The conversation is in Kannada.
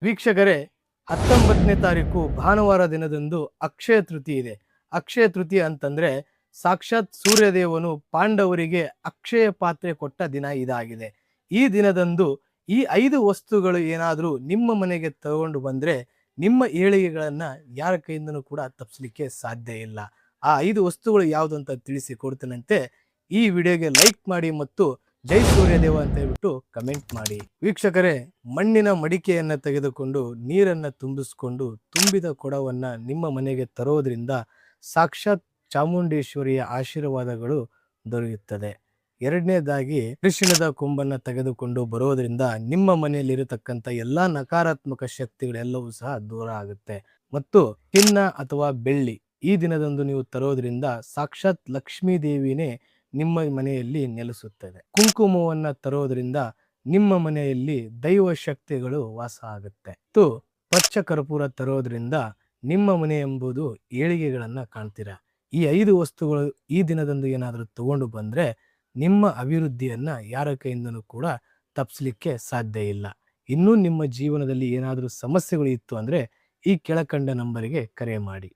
ವೀಕ್ಷಕರೇ, 19ನೇ ತಾರೀಕು ಭಾನುವಾರ ದಿನದಂದು ಅಕ್ಷಯ ತೃತೀಯ ಇದೆ. ಅಕ್ಷಯ ತೃತೀಯ ಅಂತಂದ್ರೆ ಸಾಕ್ಷಾತ್ ಸೂರ್ಯದೇವನು ಪಾಂಡವರಿಗೆ ಅಕ್ಷಯ ಪಾತ್ರೆ ಕೊಟ್ಟ ದಿನ ಇದಾಗಿದೆ. ಈ ದಿನದಂದು ಈ 5 ವಸ್ತುಗಳು ಏನಾದರೂ ನಿಮ್ಮ ಮನೆಗೆ ತಗೊಂಡು ಬಂದ್ರೆ ನಿಮ್ಮ ಏಳಿಗೆಗಳನ್ನ ಯಾರ ಕೈಯಿಂದನೂ ಕೂಡ ತಪ್ಪಿಸಲಿಕ್ಕೆ ಸಾಧ್ಯ ಇಲ್ಲ. ಆ 5 ವಸ್ತುಗಳು ಯಾವುದು ಅಂತ ತಿಳಿಸಿ ಕೊಡ್ತೇನಂತೆ. ಈ ವಿಡಿಯೋಗೆ ಲೈಕ್ ಮಾಡಿ ಮತ್ತು ಜೈ ಸೂರ್ಯದೇವ ಅಂತ ಹೇಳ್ಬಿಟ್ಟು ಕಮೆಂಟ್ ಮಾಡಿ. ವೀಕ್ಷಕರೇ, ಮಣ್ಣಿನ ಮಡಿಕೆಯನ್ನ ತೆಗೆದುಕೊಂಡು ನೀರನ್ನ ತುಂಬಿಸಿಕೊಂಡು ತುಂಬಿದ ಕೊಡವನ್ನ ನಿಮ್ಮ ಮನೆಗೆ ತರೋದ್ರಿಂದ ಸಾಕ್ಷಾತ್ ಚಾಮುಂಡೇಶ್ವರಿಯ ಆಶೀರ್ವಾದಗಳು ದೊರೆಯುತ್ತದೆ. ಎರಡನೇದಾಗಿ ಅರಿಶಿಣದ ಕೊಂಬನ್ನ ತೆಗೆದುಕೊಂಡು ಬರೋದ್ರಿಂದ ನಿಮ್ಮ ಮನೆಯಲ್ಲಿರತಕ್ಕಂಥ ಎಲ್ಲಾ ನಕಾರಾತ್ಮಕ ಶಕ್ತಿಗಳೆಲ್ಲವೂ ಸಹ ದೂರ ಆಗುತ್ತೆ. ಮತ್ತು ಚಿನ್ನ ಅಥವಾ ಬೆಳ್ಳಿ ಈ ದಿನದಂದು ನೀವು ತರೋದ್ರಿಂದ ಸಾಕ್ಷಾತ್ ಲಕ್ಷ್ಮೀ ದೇವಿನೇ ನಿಮ್ಮ ಮನೆಯಲ್ಲಿ ನೆಲೆಸುತ್ತದೆ. ಕುಂಕುಮವನ್ನ ತರೋದ್ರಿಂದ ನಿಮ್ಮ ಮನೆಯಲ್ಲಿ ದೈವ ಶಕ್ತಿಗಳು ವಾಸ ಆಗುತ್ತೆ. ಮತ್ತು ಪಚ್ಚ ಕರ್ಪೂರ ತರೋದ್ರಿಂದ ನಿಮ್ಮ ಮನೆ ಎಂಬುದು ಏಳಿಗೆಗಳನ್ನ ಕಾಣ್ತೀರಾ. ಈ 5 ವಸ್ತುಗಳು ಈ ದಿನದಂದು ಏನಾದರೂ ತಗೊಂಡು ಬಂದ್ರೆ ನಿಮ್ಮ ಅಭಿವೃದ್ಧಿಯನ್ನ ಯಾರ ಕೈಯಿಂದನೂ ಕೂಡ ತಪ್ಪಿಸ್ಲಿಕ್ಕೆ ಸಾಧ್ಯ ಇಲ್ಲ. ಇನ್ನೂ ನಿಮ್ಮ ಜೀವನದಲ್ಲಿ ಏನಾದರೂ ಸಮಸ್ಯೆಗಳು ಇತ್ತು ಅಂದ್ರೆ ಈ ಕೆಳಕಂಡ ನಂಬರಿಗೆ ಕರೆ ಮಾಡಿ.